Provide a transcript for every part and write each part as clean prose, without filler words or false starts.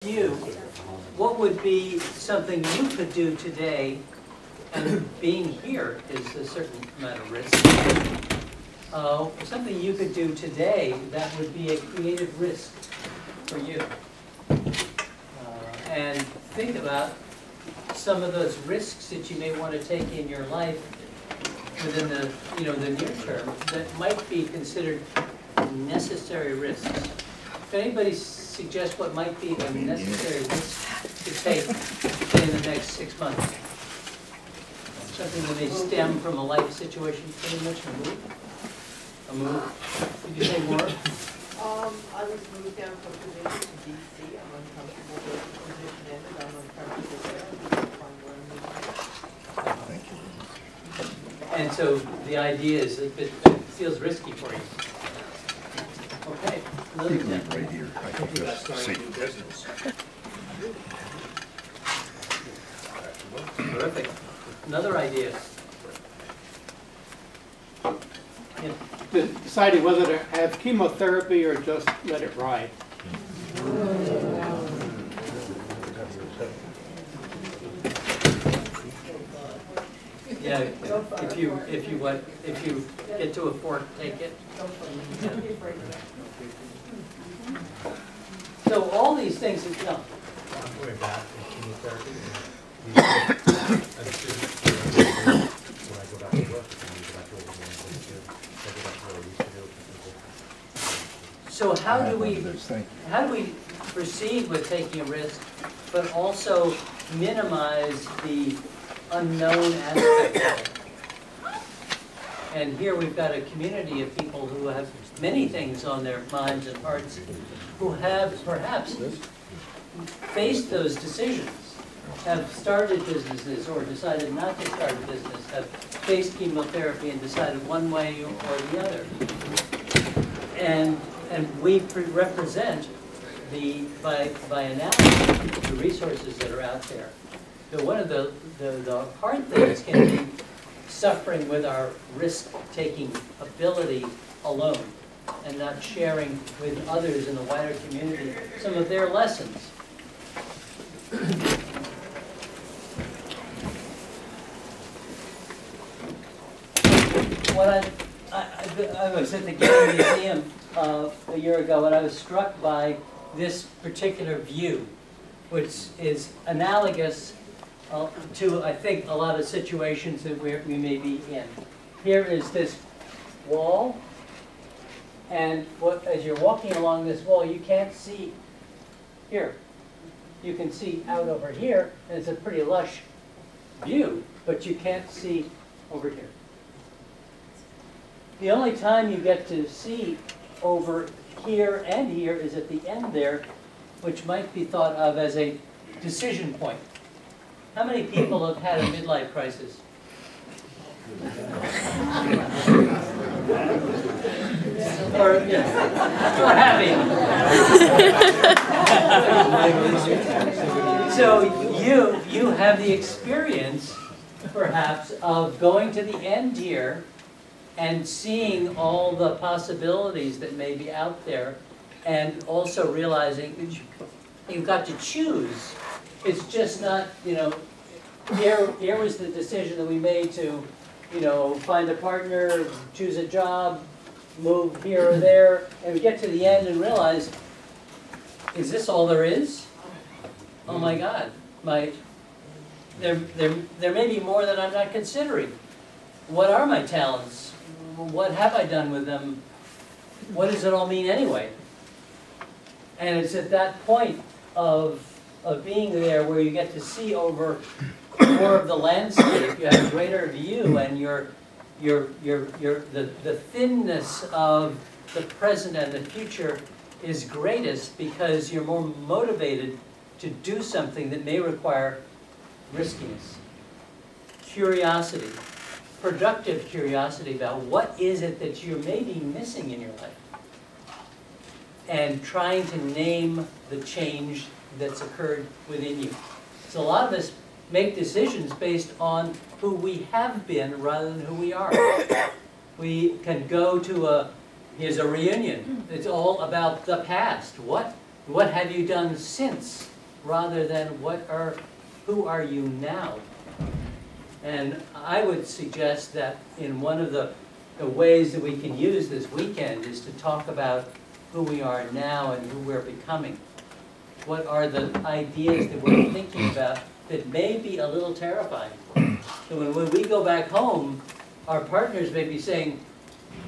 You, what would be something you could do today, and being here is a certain amount of risk, something you could do today that would be a creative risk for you. And think about some of those risks that you may want to take in your life within the, the near term that might be considered necessary risks. If anybody suggest what might be a necessary risk to take, say, in the next 6 months, something that may stem from a life situation, pretty much a move. Did you say more? I was moved down from position to DC. I'm uncomfortable where the position ended. I'm uncomfortable there. I'm going to find where I'm moving. Thank you. And so the idea is that it feels risky for you. Okay. You can leave right here. I think that's safe. Terrific. Another idea. Yeah. Deciding whether to have chemotherapy or just let it ride. Yeah, if you get to a fork, take it. Yeah. So all these things that Going back to chemotherapy, when I go back to work, I go back to what I go back to what I used to do. So how do we proceed with taking a risk, but also minimize the unknown aspect of it? And here we've got a community of people who have many things on their minds and hearts, who have perhaps faced those decisions, have started businesses or decided not to start a business, have faced chemotherapy and decided one way or the other. And we represent by analogy the resources that are out there. So one of the hard things can be suffering with our risk-taking ability alone and not sharing with others in the wider community some of their lessons. I was at the Getty Museum a year ago, and I was struck by this particular view, which is analogous to, I think, a lot of situations that we may be in. Here is this wall, and as you're walking along this wall, you can't see here. You can see out over here, and it's a pretty lush view, but you can't see over here. The only time you get to see over here and here is at the end there, which might be thought of as a decision point. How many people have had a midlife crisis? Or, or having. So you have the experience, perhaps, of going to the end here and seeing all the possibilities that may be out there, and also realizing that you've got to choose. It's just not, here was the decision that we made to, find a partner, choose a job, move here or there, and we get to the end and realize, is this all there is? Oh my God, there may be more that I'm not considering. What are my talents? What have I done with them? What does it all mean anyway? And it's at that point of being there where you get to see over more of the landscape. You have a greater view, and the thinness of the present and the future is greatest because you're more motivated to do something that may require riskiness, curiosity, productive curiosity about what is it that you may be missing in your life, and trying to name the change that's occurred within you. So a lot of us make decisions based on who we have been rather than who we are. We can go to here's a reunion. It's all about the past. What have you done since? rather than who are you now? And I would suggest that in one of the ways that we can use this weekend is to talk about who we are now and who we're becoming. What are the ideas that we're thinking about that may be a little terrifying? So when we go back home, our partners may be saying,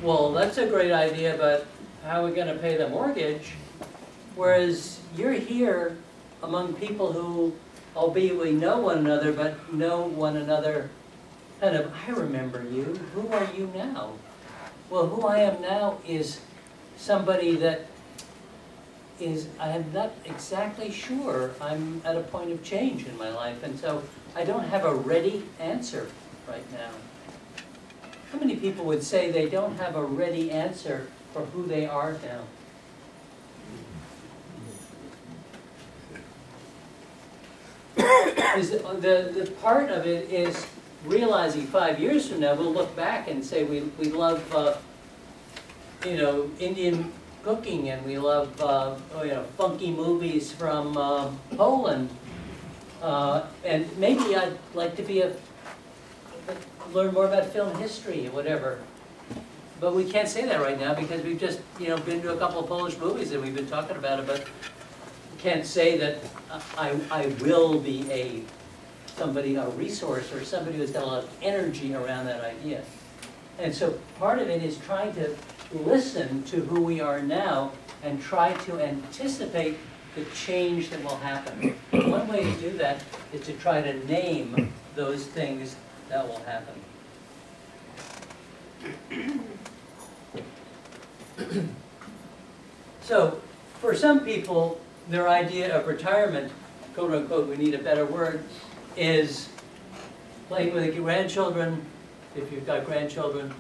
well, that's a great idea, but how are we going to pay the mortgage? Whereas you're here among people who, albeit we know one another, but know one another kind of, I remember you. Who are you now? Well, who I am now is somebody that I'm not exactly sure. I'm at a point of change in my life, and so I don't have a ready answer right now. How many people would say they don't have a ready answer for who they are now? The part of it is realizing 5 years from now we'll look back and say we love Indian cooking, and we love funky movies from Poland, and maybe I'd like to learn more about film history or whatever. But we can't say that right now because we've just been to a couple of Polish movies and we've been talking about it, but can't say that I will be a resource or somebody who's got a lot of energy around that idea. And so part of it is trying to listen to who we are now and try to anticipate the change that will happen. One way to do that is to try to name those things that will happen. So for some people, their idea of retirement, quote unquote, we need a better word, is playing with the grandchildren, if you've got grandchildren,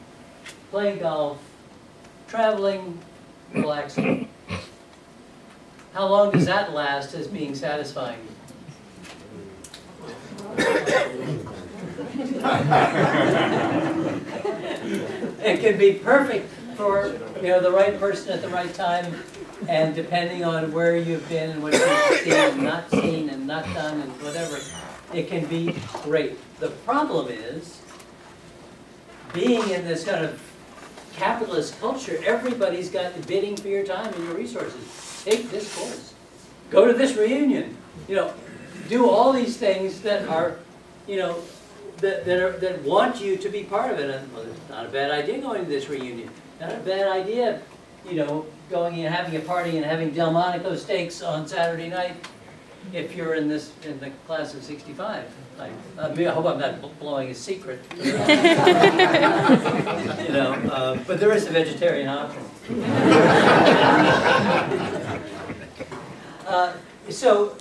playing golf, traveling, relaxing. How long does that last as being satisfying? It can be perfect for the right person at the right time, and depending on where you've been and what you've seen and not done and whatever, it can be great. The problem is, being in this kind of capitalist culture, everybody's got the bidding for your time and your resources. Take this course. Go to this reunion. Do all these things that are, that want you to be part of it. And well, it's not a bad idea going to this reunion. Not a bad idea, going and having a party and having Delmonico steaks on Saturday night if you're in the class of 65. I hope I'm not blowing a secret. But there is a vegetarian option. So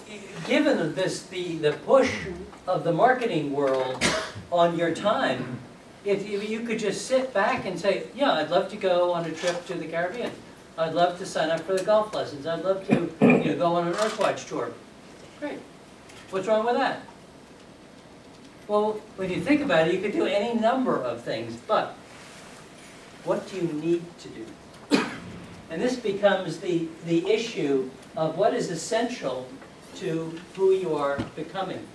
given the push of the marketing world on your time, if you could just sit back and say, yeah, I'd love to go on a trip to the Caribbean. I'd love to sign up for the golf lessons. I'd love to go on an Earthwatch tour. Great. What's wrong with that? Well, when you think about it, you could do any number of things, but what do you need to do? And this becomes the issue of what is essential to who you are becoming.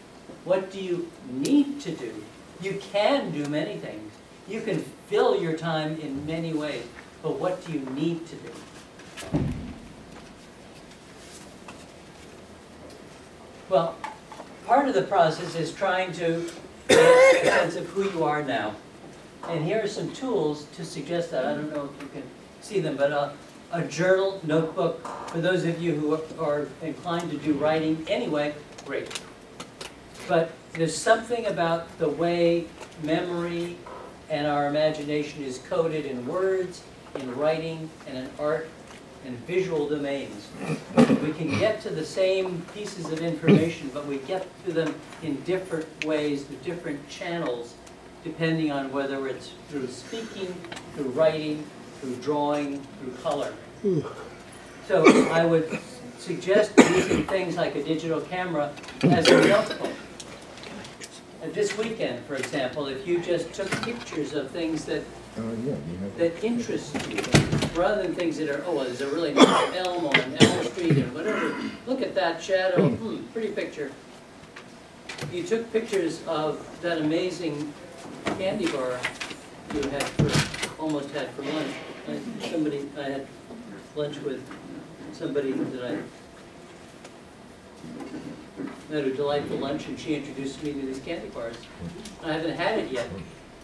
What do you need to do? You can do many things. You can fill your time in many ways, but what do you need to do? Well, part of the process is trying to get a sense of who you are now. And here are some tools to suggest that. I don't know if you can see them, but a journal, notebook, for those of you who are inclined to do writing anyway, great. But there's something about the way memory and our imagination is coded in words, in writing, and in art, and visual domains. We can get to the same pieces of information, but we get to them in different ways, through different channels, depending on whether it's through speaking, through writing, through drawing, through color. So I would suggest using things like a digital camera as a notebook. And this weekend, for example, if you just took pictures of things that interest you, rather than things that are, oh, well, there's a really nice elm on Elm Street and whatever, look at that shadow, pretty picture. You took pictures of that amazing candy bar you had almost had for lunch. I had lunch with somebody that I had a delightful lunch, and she introduced me to these candy bars. I haven't had it yet.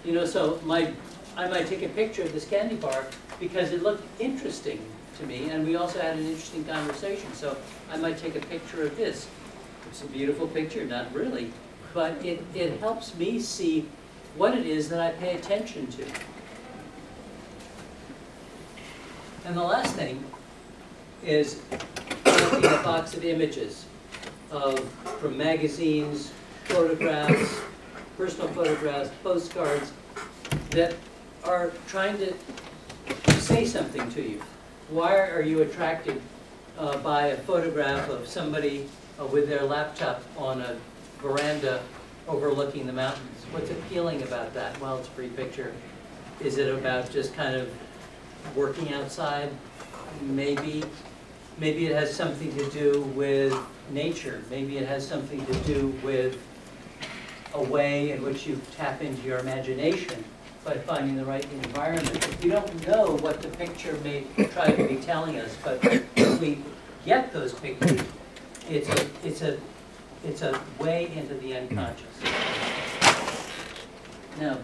You know, so I might take a picture of this candy bar because it looked interesting to me, and we also had an interesting conversation. So I might take a picture of this. It's a beautiful picture, not really, but it helps me see what it is that I pay attention to. And the last thing is collecting a box of images from magazines, photographs, personal photographs, postcards that are trying to say something to you. Why are you attracted by a photograph of somebody with their laptop on a veranda overlooking the mountains? What's appealing about that? Well, it's a pretty picture. Is it about just kind of working outside? Maybe. Maybe it has something to do with nature. Maybe it has something to do with a way in which you tap into your imagination by finding the right environment. We don't know what the picture may try to be telling us, but if we get those pictures, it's a way into the unconscious. Now,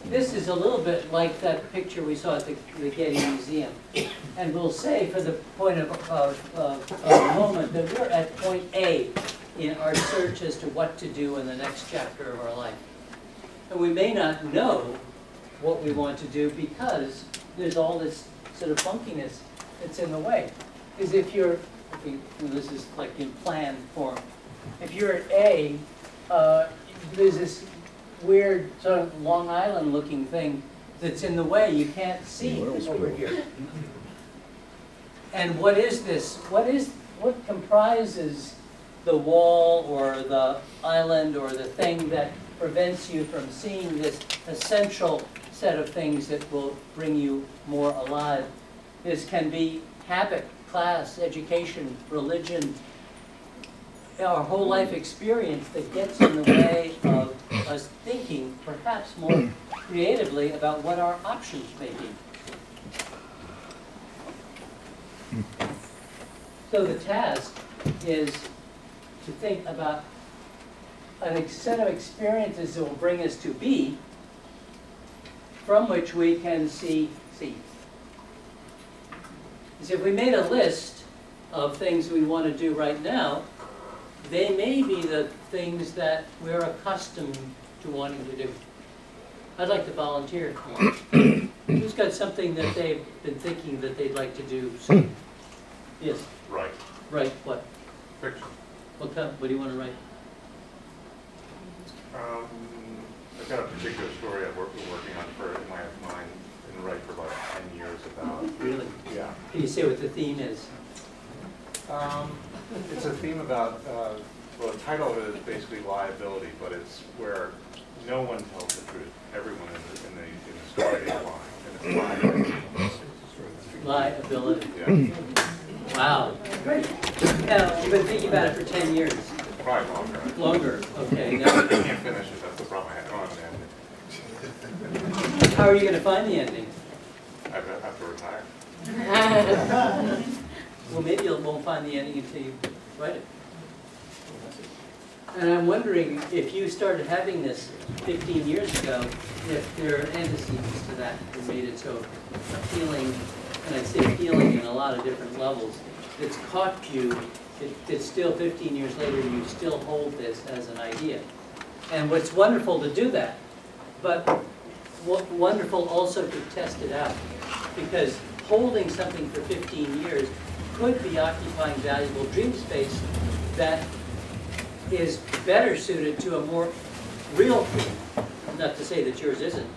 this is a little bit like that picture we saw at the Getty Museum. And we'll say, for the point of a moment, that we're at point A in our search as to what to do in the next chapter of our life. And we may not know what we want to do because there's all this sort of funkiness that's in the way. Because this is like in plan form. If you're at A, there's this weird sort of Long Island looking thing that's in the way. You can't see over here. And what is this? What comprises the wall or the island or the thing that prevents you from seeing this essential set of things that will bring you more alive? This can be habit, class, education, religion, our whole life experience that gets in the way of us thinking perhaps more creatively about what our options may be. So the task is to think about a set of experiences that will bring us to B, from which we can see C. So if we made a list of things we want to do right now, they may be the things that we're accustomed to wanting to do. I'd like to volunteer. Who's got something that they've been thinking that they'd like to do soon? Yes? Right. Write what? Fiction. What do you want to write? I've got a particular story I've been working on for in my mind and write for about 10 years about. Really? Yeah. Can you say what the theme is? It's a theme about, well, the title of it is basically liability, but it's where no one tells the truth. Everyone in the story is lying. And it's Liability. Yeah. Wow. Great. Now, you've been thinking about it for 10 years. Probably longer. Longer. Okay. I Now, can't finish it. That's the problem I had. Oh, man. how are you going to find the ending? I have to retire. Well, maybe you won't find the ending until you write it. And I'm wondering if you started having this 15 years ago, if there are antecedents to that that made it so appealing, and I'd say appealing in a lot of different levels, it's caught you, it's still 15 years later, you still hold this as an idea. And what's wonderful to do that, but wonderful also to test it out, because holding something for 15 years could be occupying valuable dream space that is better suited to a more real theme. Not to say that yours isn't,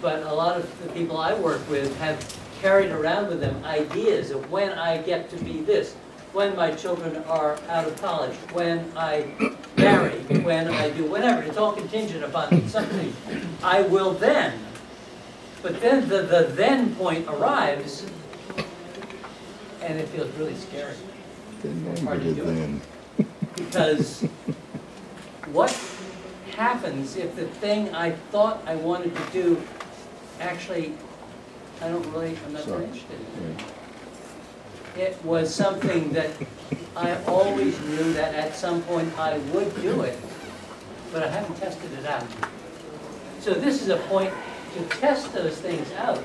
but a lot of the people I work with have carried around with them ideas of when I get to be this, when my children are out of college, when I marry, when I do whatever. It's all contingent upon something. I will then. But then the then point arrives And it feels really scary. Didn't Hard to it do it. then? Because what happens if the thing I thought I wanted to do, actually, I'm not very interested in it. It was something that I always knew that at some point I would do it, but I haven't tested it out. So this is a point to test those things out,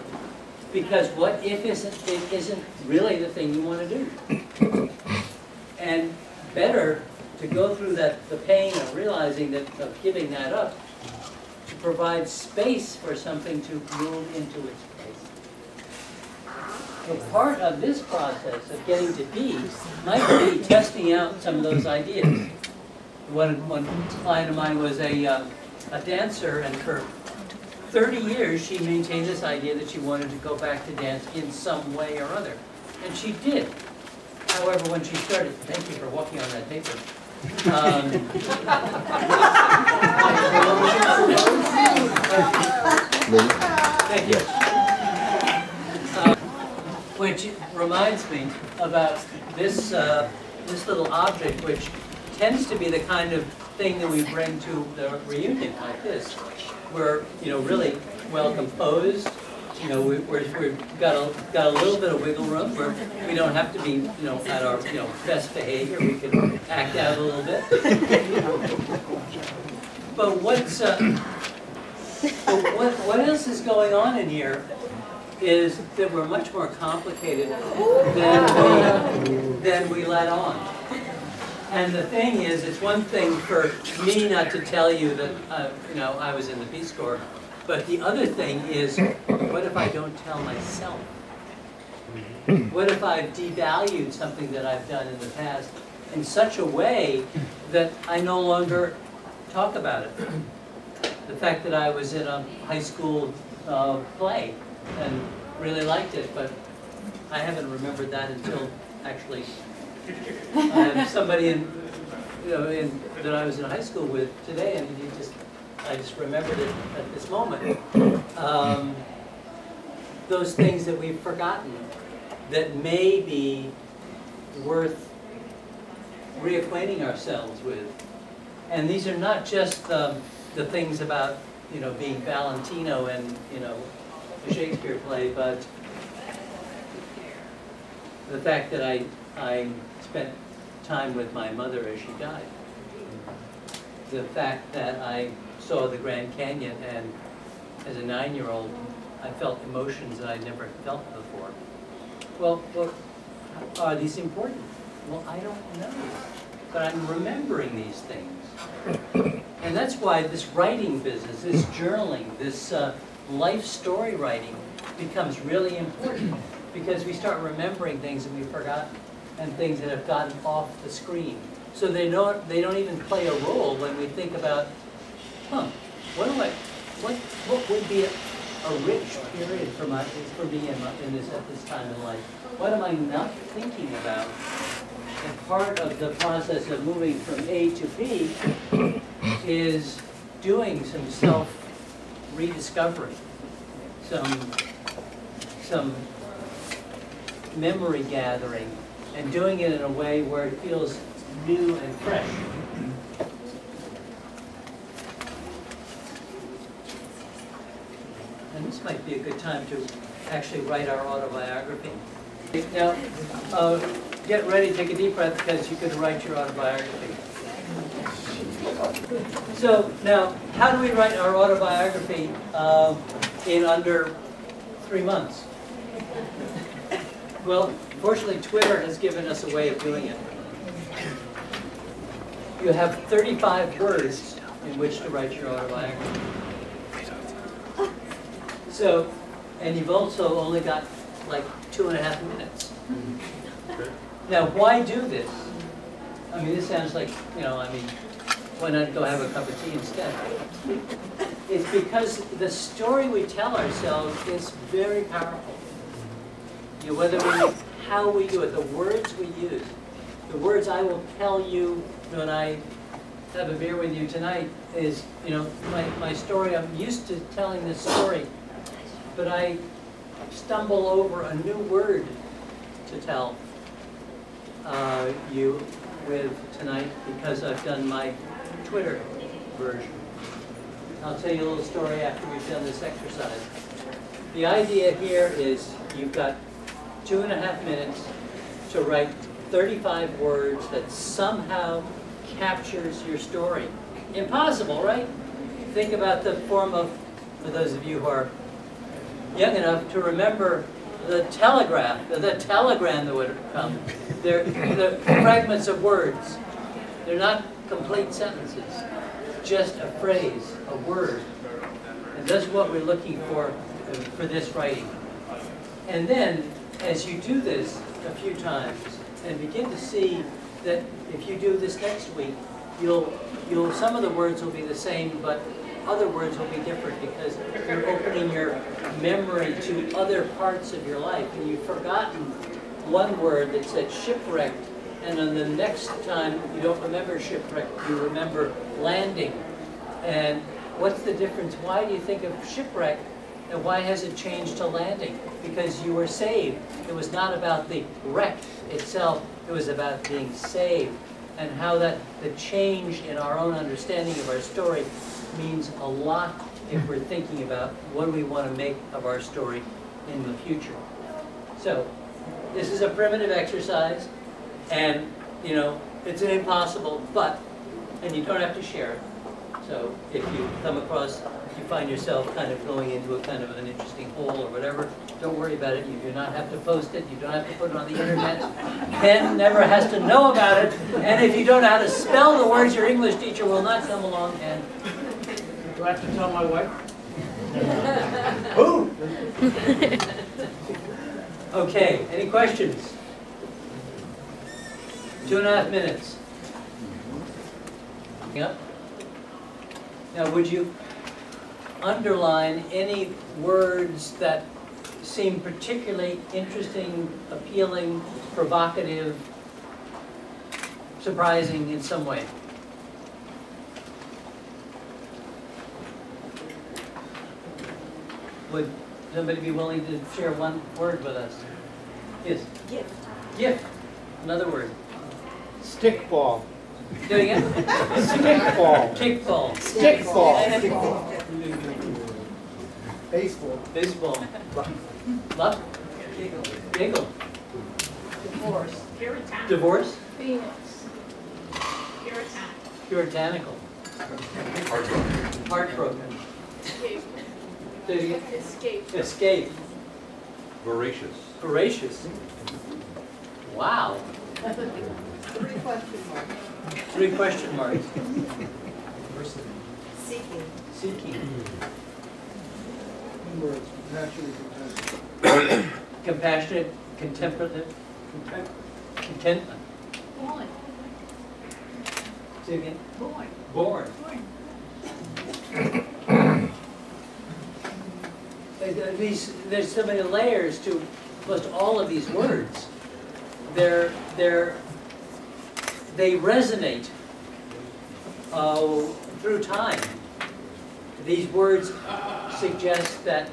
because what if it isn't really the thing you want to do? And better to go through the pain of realizing that, of giving that up, to provide space for something to move into its place. So part of this process of getting to be might be testing out some of those ideas. One client of mine was a dancer, and for 30 years she maintained this idea that she wanted to go back to dance in some way or other. And she did. However, when she started, thank you for walking on that paper. Thank you. Which reminds me about this little object, which tends to be the kind of thing that we bring to the reunion like this. We're, really well composed. We've got a little bit of wiggle room where we don't have to be, at our, best behavior. We can act out a little bit. But what else is going on in here is that we're much more complicated than we let on. And the thing is, it's one thing for me not to tell you that, I was in the Peace Corps. But the other thing is, what if I don't tell myself? What if I've devalued something that I've done in the past in such a way that I no longer talk about it? The fact that I was in a high school play and really liked it, but I haven't remembered that until actually I have somebody that I was in high school with today, and I just remembered it at this moment. Those things that we've forgotten that may be worth reacquainting ourselves with. And these are not just the things about, being Valentino and, the Shakespeare play, but the fact that I spent time with my mother as she died. The fact that I saw the Grand Canyon, and as a 9-year-old, I felt emotions that I'd never felt before. Well, are these important? Well, I don't know, but I'm remembering these things. And that's why this writing business, this journaling, this life story writing becomes really important, because we start remembering things that we've forgotten and things that have gotten off the screen. So they don't even play a role when we think about, what would be a rich period for me at this time in life? What am I not thinking about? And part of the process of moving from A to B is doing some self-rediscovery, some memory gathering, and doing it in a way where it feels new and fresh. And this might be a good time to actually write our autobiography. Now, get ready, take a deep breath, because you could write your autobiography. So now, how do we write our autobiography in under 3 months? Well, fortunately, Twitter has given us a way of doing it. You have 35 words in which to write your autobiography. So, and you've also only got like 2.5 minutes. Now, why do this? I mean, this sounds like, why not go have a cup of tea instead? It's because the story we tell ourselves is very powerful. How we do it, the words we use. The words I will tell you when I have a beer with you tonight is, my story. I'm used to telling this story, but I stumble over a new word to tell. you with tonight because I've done my Twitter version. I'll tell you a little story after we've done this exercise. The idea here is you've got 2.5 minutes to write 35 words that somehow captures your story. Impossible, right? Think about the form of, for those of you who are young enough to remember the telegram that would come. They're fragments of words. They're not complete sentences, just a phrase, a word. And that's what we're looking for this writing. And then, as you do this a few times, and begin to see that if you do this next week, some of the words will be the same, but other words will be different because you're opening your memory to other parts of your life, and you've forgotten one word that said shipwrecked, and then the next time you don't remember shipwrecked, you remember landing. And what's the difference? Why do you think of shipwreck, and why has it changed to landing? Because you were saved. It was not about the wreck itself, it was about being saved, and how that the change in our own understanding of our story means a lot if we're thinking about what we want to make of our story in the future. So, this is a primitive exercise, and you know, it's an impossible, and you don't have to share it. So if you come across, if you find yourself kind of going into a kind of an interesting hole or whatever, don't worry about it. You do not have to post it. You don't have to put it on the internet. Ken never has to know about it. And if you don't know how to spell the words, your English teacher will not come along and... Do I have to tell my wife? Who? Okay, any questions? 2.5 minutes. Yep. Now, would you underline any words that seem particularly interesting, appealing, provocative, surprising in some way? Would somebody be willing to share one word with us? Yes? Gift. Gift. Another word. Stickball. Do it again? Stickball. Kickball. Stickball. Baseball. Baseball. Luck. Giggle. Divorce. Puritanical. Divorce. Phoenix. Puritanical. Puritanical. Heartbroken. Escape. Do it again. Escape. Escape. Voracious. Voracious. Wow. 3 question marks. 3 question marks. Seeking. Seeking. Words, naturally compassionate. Compassionate. Contemplative. Contentment. Born. Say it again. Born. Born. There's so many layers to almost all of these words. They resonate through time. These words suggest that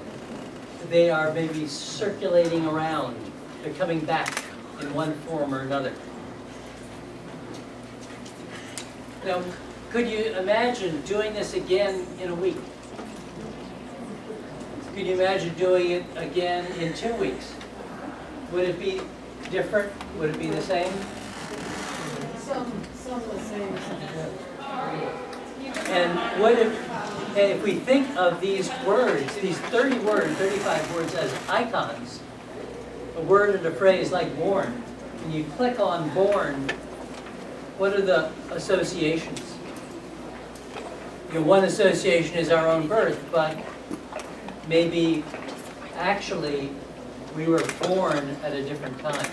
they are maybe circulating around. They're coming back in one form or another. Now, could you imagine doing this again in a week? Could you imagine doing it again in 2 weeks? Would it be different? Would it be the same? Some the same, some different. And what if we think of these words, these 30 words, 35 words as icons, a word and a phrase like born, and you click on born, what are the associations? You know, one association is our own birth, but maybe actually we were born at a different time.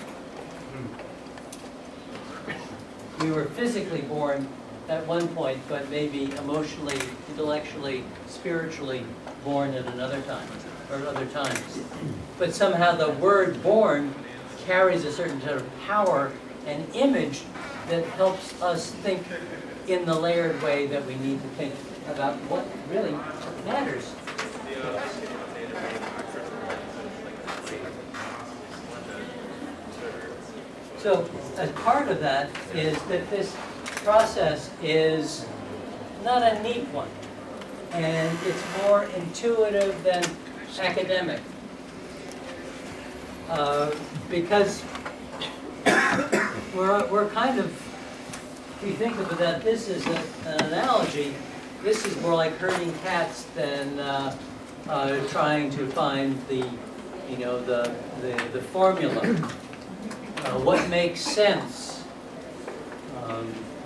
We were physically born at one point, but maybe emotionally, intellectually, spiritually born at another time, or other times. But somehow the word born carries a certain sort of power and image that helps us think in the layered way that we need to think about what really matters. So as part of that is that this process is not a neat one, and it's more intuitive than academic. Because we're kind of, if you think of that, this is an analogy. This is more like herding cats than trying to find the, you know, the formula. What makes sense?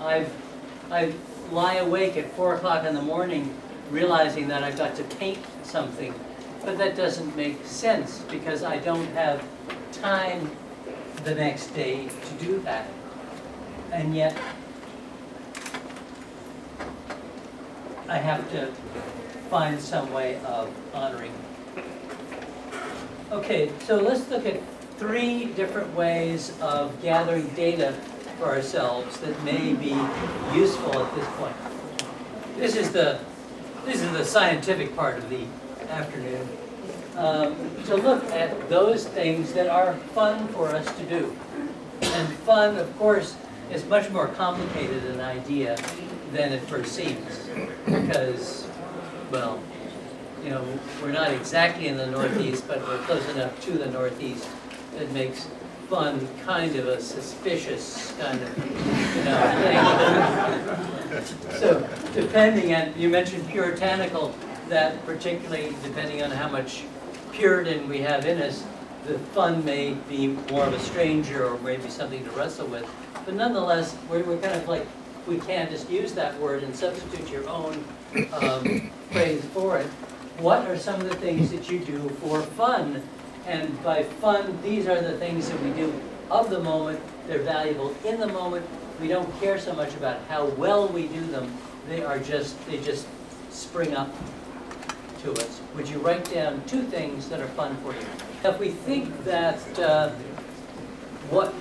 I lie awake at 4 o'clock in the morning, realizing that I've got to paint something, but that doesn't make sense because I don't have time the next day to do that. And yet, I have to find some way of honoring. Okay, so let's look at 3 different ways of gathering data for ourselves that may be useful at this point. This is the scientific part of the afternoon. To look at those things that are fun for us to do. And fun, of course, is much more complicated an idea than it first seems. Because, well, you know, we're not exactly in the Northeast, but we're close enough to the Northeast that makes fun kind of a suspicious kind of, you know, thing. So, depending on, you mentioned puritanical, that particularly depending on how much Puritan we have in us, the fun may be more of a stranger or maybe something to wrestle with. But nonetheless, we're kind of like, we can't just use that word and substitute your own phrase for it. What are some of the things that you do for fun? And by fun, these are the things that we do of the moment. They're valuable in the moment. We don't care so much about how well we do them. They just spring up to us. Would you write down 2 things that are fun for you? If we think that what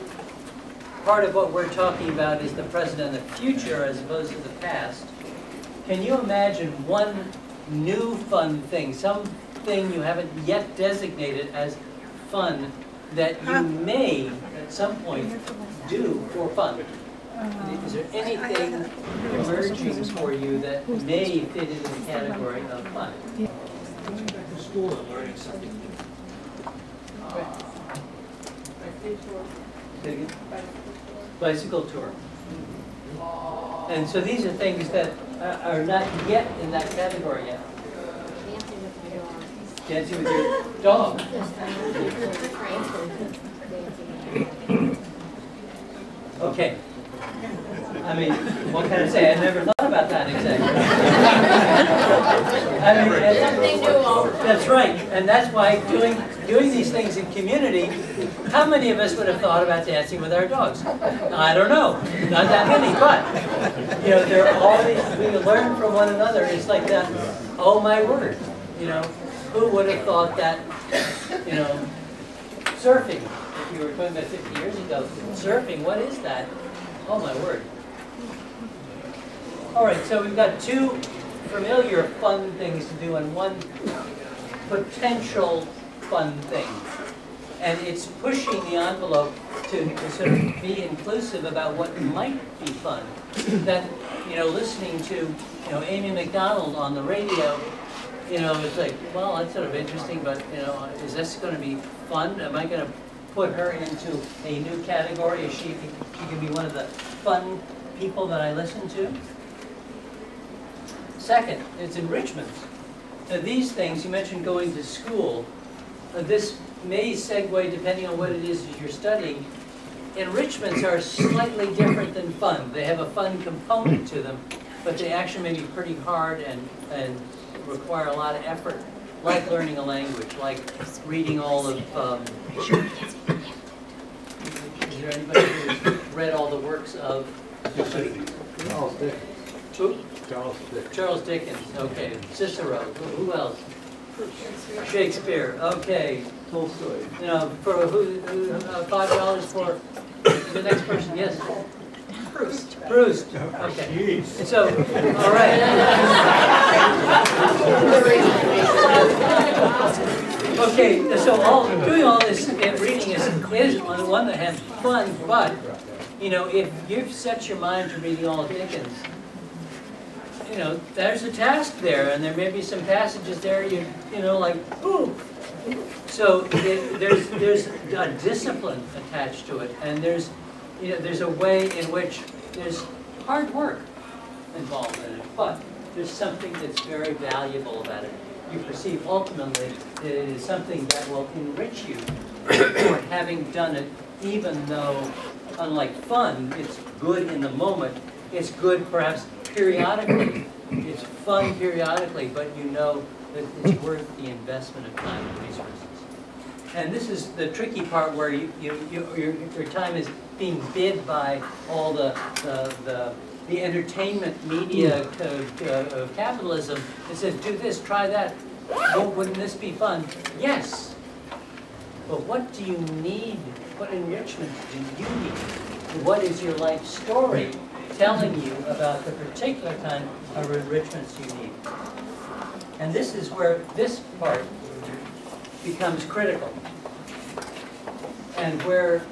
part of what we're talking about is the present and the future as opposed to the past, can you imagine one new fun thing, something you haven't yet designated as fun that you may at some point do for fun? Is there anything emerging for you that may fit into the category of fun? Going back to school and learning something new. Bicycle tour. And so these are things that are not yet in that category yet. Dancing with your dog. Okay. I mean, what can I say? I never thought about that exactly. I mean, that's right, and that's why doing these things in community. How many of us would have thought about dancing with our dogs? I don't know, not that many, but you know, there are all these. We learn from one another. It's like that. Oh my word! You know, who would have thought that? You know, surfing. If you were talking about 50 years ago, surfing. What is that? Oh my word. All right, so we've got 2 familiar fun things to do and 1 potential fun thing. And it's pushing the envelope to sort of be inclusive about what might be fun. That, you know, listening to, you know, Amy McDonald on the radio, you know, it's like, well, that's sort of interesting, but, you know, is this going to be fun? Am I going to put her into a new category? Is she can be one of the fun people that I listen to? Second, it's enrichment. Now these things, you mentioned going to school. This may segue depending on what it is that you're studying. Enrichments are slightly different than fun. They have a fun component to them, but they actually may be pretty hard and require a lot of effort, like learning a language, like reading all of... is there anybody who's read all the works of... Charles Dickens. Who? Charles Dickens. Charles Dickens, okay. Cicero, who else? Shakespeare, okay. Tolstoy. You know, for $5 for the next person, yes. Proust. Proust, okay. So, all right. Okay, so doing all this reading is on the one hand fun, but, you know, if you've set your mind to reading all of Dickens, you know, there's a task there, and there may be some passages there you know, like, ooh. So there's a discipline attached to it, and there's a way in which there's hard work involved in it, but there's something that's very valuable about it. You perceive ultimately that it is something that will enrich you for having done it, even though, unlike fun, it's good in the moment. It's good perhaps periodically. It's fun periodically, but you know that it's worth the investment of time and resources. And this is the tricky part where your time is being bid by all the entertainment media of capitalism. It says, do this, try that. Oh, wouldn't this be fun? Yes. But what do you need? What enrichment do you need? What is your life story telling you about the particular kind of enrichments you need? And this is where this part becomes critical, and where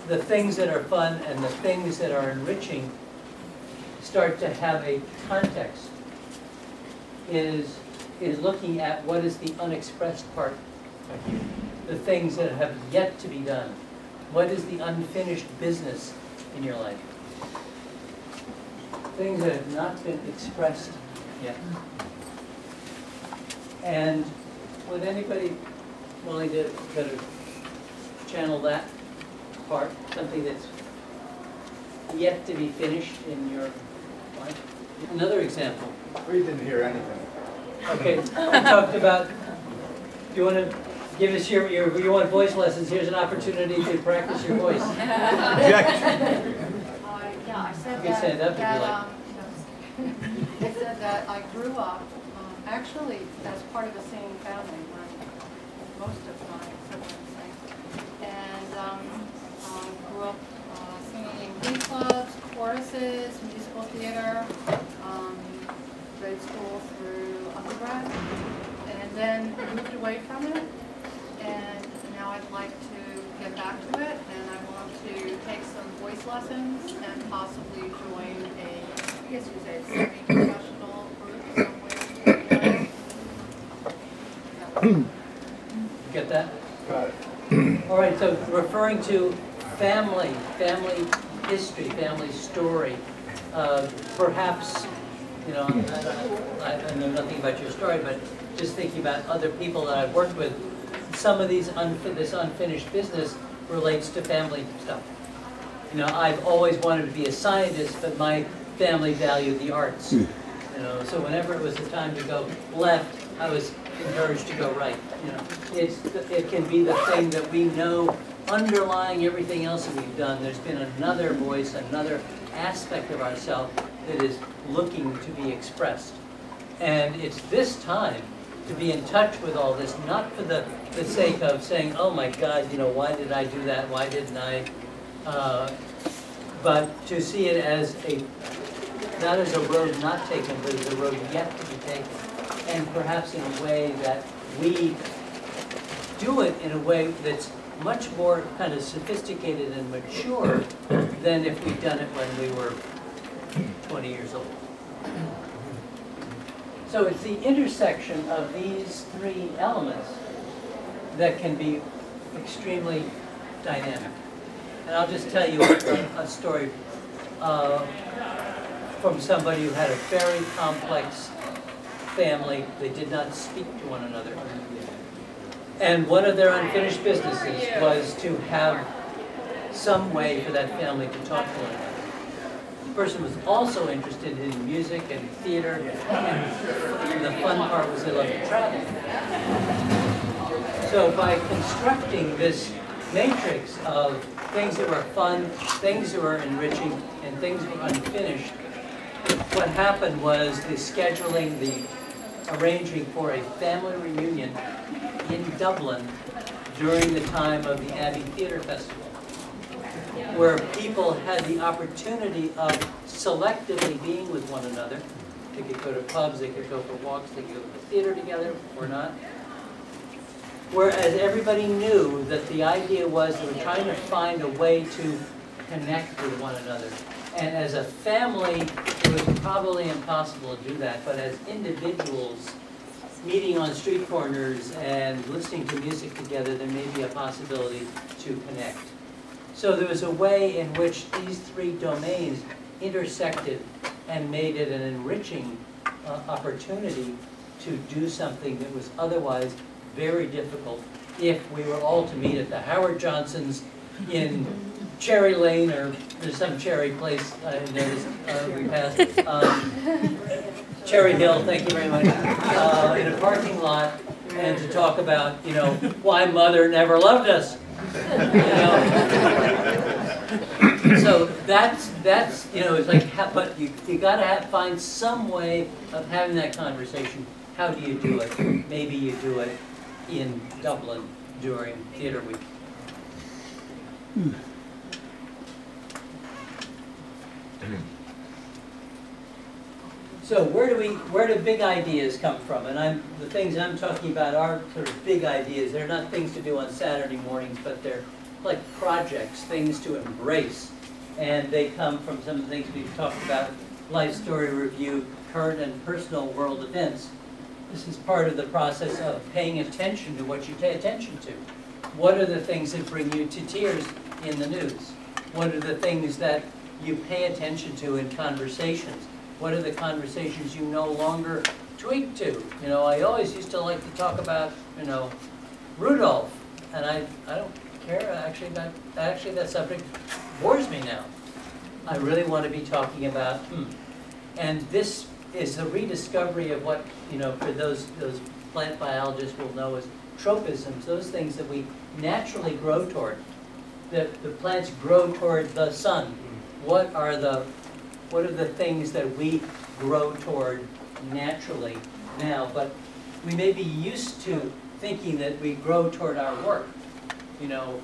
the things that are fun and the things that are enriching start to have a context, is looking at what is the unexpressed part of you, the things that have yet to be done. What is the unfinished business in your life? Things that have not been expressed yet. And would anybody willing to kind of channel that part, something that's yet to be finished in your life? Another example. We didn't hear anything. Okay, we talked about, if you want to give us you want voice lessons, here's an opportunity to practice your voice. Yeah, I said You can stand up if you like. I said that I grew up, actually, as part of the singing family, when most of my siblings sang, and grew up singing in glee clubs, choruses, musical theater, grade school through undergrad, and then moved away from it, and now I'd like to get back to it, and I want to take some voice lessons and possibly join I guess you say, semi-professional group somewhere. Get that? Got it. All right, so referring to family history, family story, perhaps, you know, I know nothing about your story, but just thinking about other people that I've worked with, some of these this unfinished business relates to family stuff. You know, I've always wanted to be a scientist, but my family valued the arts. You know, so whenever it was the time to go left, I was encouraged to go right. You know, it can be the thing that we know underlying everything else that we've done. There's been another voice, another aspect of ourselves that is looking to be expressed. And it's this time to be in touch with all this, not for the sake of saying, oh my God, you know, why did I do that? Why didn't I? But to see it as not as a road not taken, but as a road yet to be taken. And perhaps in a way that we do it in a way that's much more kind of sophisticated and mature than if we'd done it when we were 20 years old. So it's the intersection of these three elements that can be extremely dynamic. And I'll just tell you a story from somebody who had a very complex family. They did not speak to one another. And one of their unfinished businesses was to have some way for that family to talk to one another. The person was also interested in music and theater, and the fun part was they loved to travel. So by constructing this matrix of things that were fun, things that were enriching, and things that were unfinished, what happened was the scheduling, the arranging for a family reunion in Dublin during the time of the Abbey Theatre Festival. where people had the opportunity of selectively being with one another. They could go to pubs, they could go for walks, they could go to the theater together or not. Whereas everybody knew that the idea was they were trying to find a way to connect with one another. And as a family, it was probably impossible to do that, but as individuals, meeting on street corners and listening to music together, there may be a possibility to connect. So there was a way in which these three domains intersected and made it an enriching opportunity to do something that was otherwise very difficult if we were all to meet at the Howard Johnsons in Cherry Lane, or there's some Cherry place I noticed we passed. Cherry Hill, thank you very much, in a parking lot, and to talk about, you know, why Mother never loved us. You know? So that's you know, it's like, but you got to find some way of having that conversation. How do you do it? Maybe you do it in Dublin during Theatre Week. So where do big ideas come from? And the things I'm talking about are sort of big ideas. They're not things to do on Saturday mornings, but they're like projects, things to embrace. And they come from some of the things we've talked about: life story review, current and personal world events. This is part of the process of paying attention to what you pay attention to. What are the things that bring you to tears in the news? What are the things that you pay attention to in conversations? What are the conversations you no longer tweet to? You know, I always used to like to talk about, you know, Rudolph, and I don't care. Actually, that subject bores me now. I really want to be talking about, and this is a rediscovery of what, you know, for those plant biologists will know as tropisms, those things that we naturally grow toward. The plants grow toward the sun. What are the things that we grow toward naturally now? But we may be used to thinking that we grow toward our work. You know,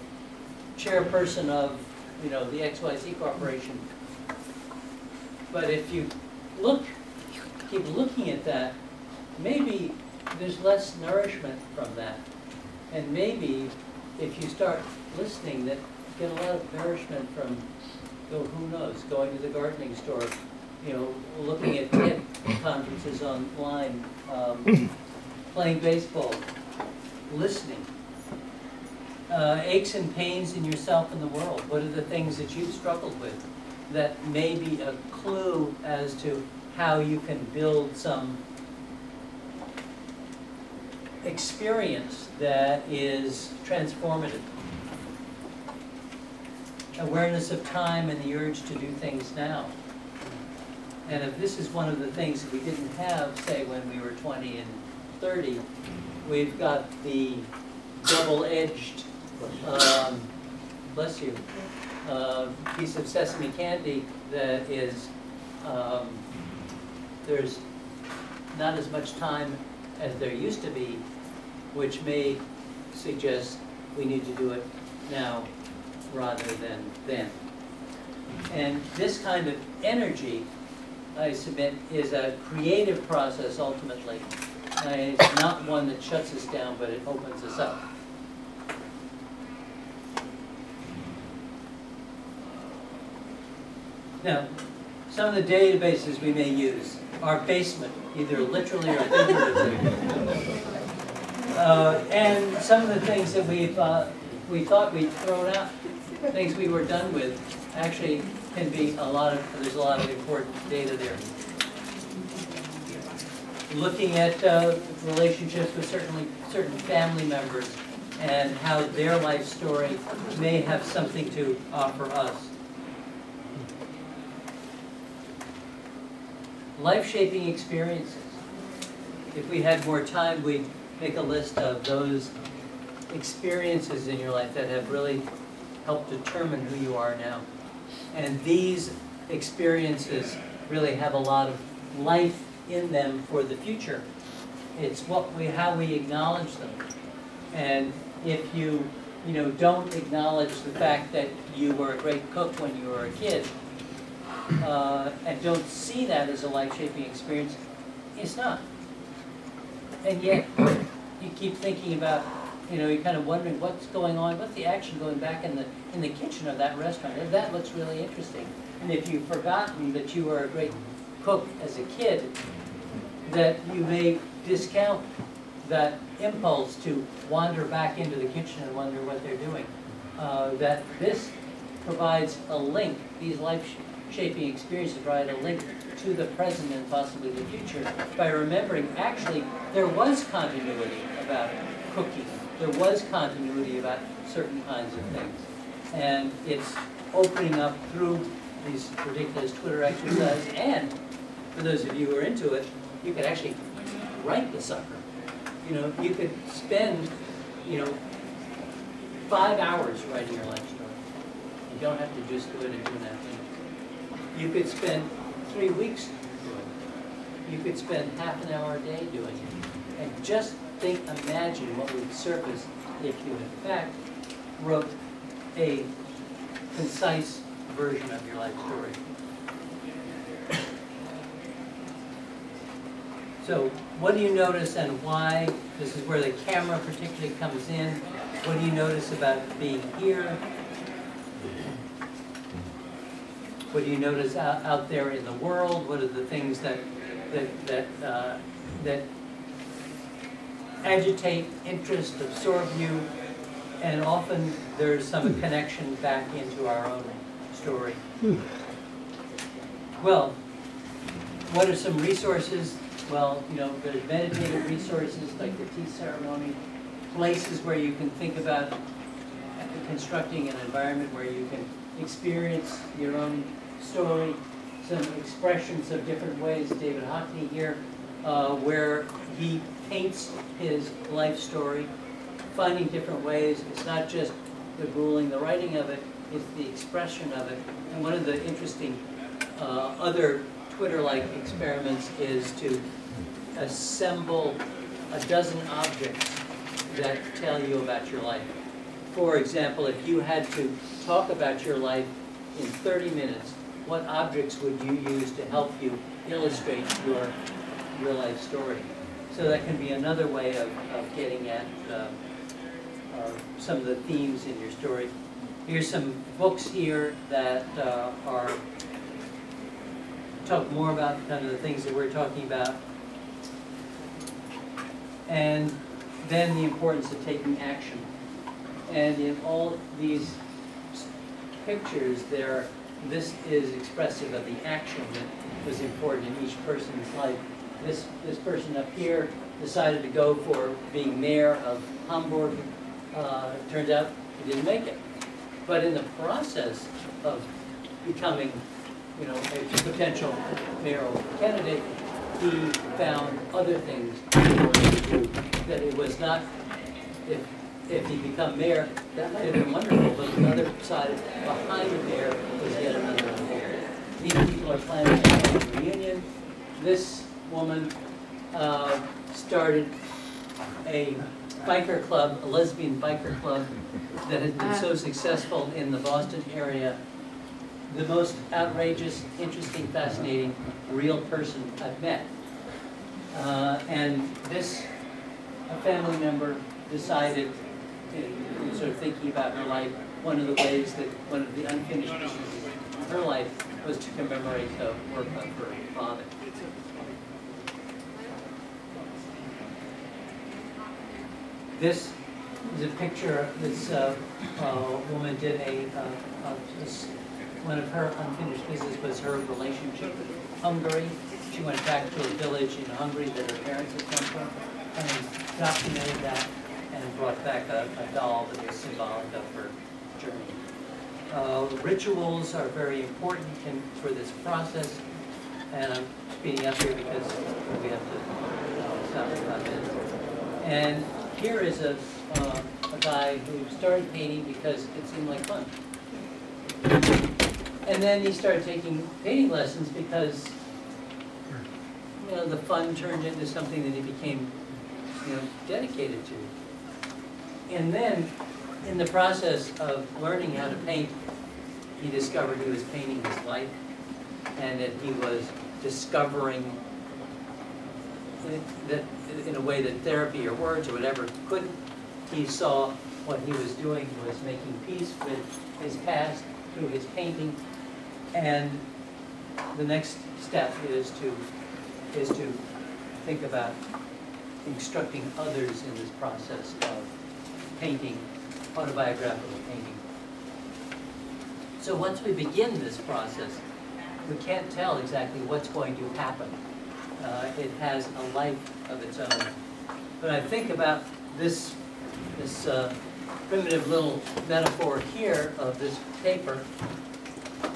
chairperson of, you know, the XYZ Corporation. But if you keep looking at that, maybe there's less nourishment from that. And maybe if you start listening, that you get a lot of nourishment from, who knows, going to the gardening store, you know, looking at TED conferences online, playing baseball, listening. Aches and pains in yourself and the world. What are the things that you've struggled with that may be a clue as to how you can build some experience that is transformative? Awareness of time and the urge to do things now. And if this is one of the things that we didn't have, say, when we were 20 and 30, we've got the double-edged, bless you, piece of sesame candy that is, there's not as much time as there used to be, which may suggest we need to do it now rather than then. And this kind of energy, I submit, is a creative process ultimately. And it's not one that shuts us down, but it opens us up. Now, some of the databases we may use are basement, either literally or figuratively. And some of the things that we thought we'd thrown out, things we were done with, actually can be there's a lot of important data there. Looking at relationships with certain family members and how their life story may have something to offer us. Life-shaping experiences. If we had more time, we'd make a list of those experiences in your life that have really helped determine who you are now. And these experiences really have a lot of life in them for the future. It's how we acknowledge them. And if you you know, don't acknowledge the fact that you were a great cook when you were a kid, and don't see that as a life-shaping experience, it's not. And yet, you keep thinking about, you know, you're kind of wondering what's going on, what's the action going back in the kitchen of that restaurant. And that looks really interesting. And if you've forgotten that you were a great cook as a kid, that you may discount that impulse to wander back into the kitchen and wonder what they're doing. That this provides a link, these life-shaping experiences provide a link to the present and possibly the future by remembering actually there was continuity about cooking. There was continuity about certain kinds of things. And it's opening up through these ridiculous Twitter exercises, and for those of you who are into it, you could actually write the sucker. You know, you could spend, you know, 5 hours writing your life story. You don't have to just do it in 2.5 minutes. You could spend 3 weeks doing it. You could spend half an hour a day doing it. And just imagine what would surface if you, in fact, wrote a concise version of your life story. So what do you notice and why? This is where the camera particularly comes in. What do you notice about being here? What do you notice out there in the world? What are the things that agitate, interest, absorb you? And often there's some connection back into our own story. Well, what are some resources? Well, you know, there's meditative resources like the tea ceremony, places where you can think about constructing an environment where you can experience your own story, some expressions of different ways. David Hockney here, where he paints his life story, finding different ways. It's not just the ruling, the writing of it, it's the expression of it. And one of the interesting other Twitter-like experiments is to assemble a dozen objects that tell you about your life. For example, if you had to talk about your life in 30 minutes, what objects would you use to help you illustrate your life story? So that can be another way of getting at some of the themes in your story. Here's some books here that talk more about kind of the things that we're talking about. And then the importance of taking action. And in all these pictures, this is expressive of the action that was important in each person's life. This person up here decided to go for being mayor of Hamburg. Turns out he didn't make it. But in the process of becoming, you know, a potential mayoral candidate, he found other things he wanted to do. That it was not, if he become mayor, that might have been wonderful, but the other side, behind the mayor, was yet another goal. These people are planning a family reunion. This woman started a biker club, a lesbian biker club, that has been so successful in the Boston area. The most outrageous, interesting, fascinating, real person I've met. And this, a family member decided, in sort of thinking about her life, one of the ways that one of the unfinished pieces of her life was to commemorate the work of her father. This is a picture. This woman did one of her unfinished pieces was her relationship with Hungary. She went back to a village in Hungary that her parents had come from and documented that and brought back a doll that was symbolic of her journey. Rituals are very important for this process, and I'm speeding up here because we have to stop in 5 minutes. And here is a guy who started painting because it seemed like fun. And then he started taking painting lessons because, you know, the fun turned into something that he became, you know, dedicated to. And then in the process of learning how to paint, he discovered he was painting his life, and that he was discovering that in a way that therapy or words or whatever couldn't. He saw what he was doing was making peace with his past through his painting, and the next step is to think about instructing others in this process of painting, autobiographical painting. So once we begin this process, we can't tell exactly what's going to happen. It has a life of its own. But I think about this primitive little metaphor here of this paper,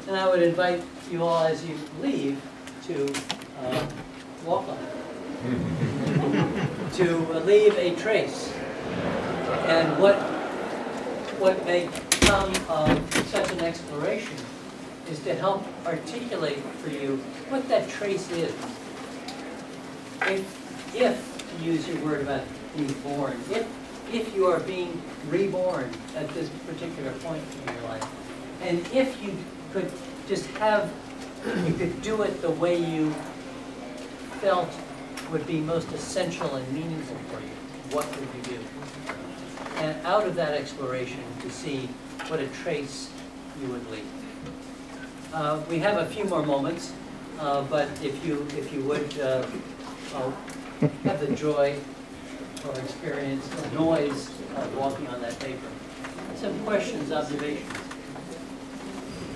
and I would invite you all as you leave to walk on it, to leave a trace. And what may come of such an exploration is to help articulate for you what that trace is. If to use your word about being born, if you are being reborn at this particular point in your life, and if you could just you could do it the way you felt would be most essential and meaningful for you, what would you do? And out of that exploration to see what a trace you would leave. We have a few more moments, but if you would have the joy or experience the noise of walking on that paper. Some questions, observations?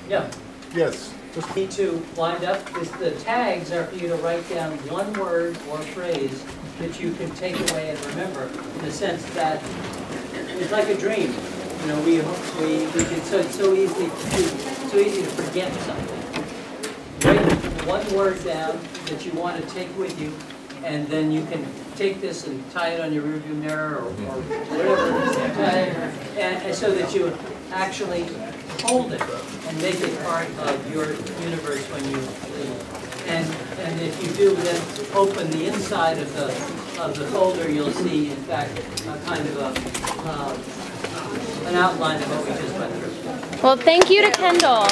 Yeah. Yes. Just need to wind up. The tags are for you to write down one word or phrase that you can take away and remember, in the sense that it's like a dream. You know, we can, so it's so easy to forget something. Write one word down that you want to take with you, and then you can take this and tie it on your rearview mirror or whatever, and so that you actually hold it and make it part of your universe when you leave. And if you do, then open the inside of the folder, you'll see, in fact, a kind of an outline of what we just went through. Well, thank you to Kendall.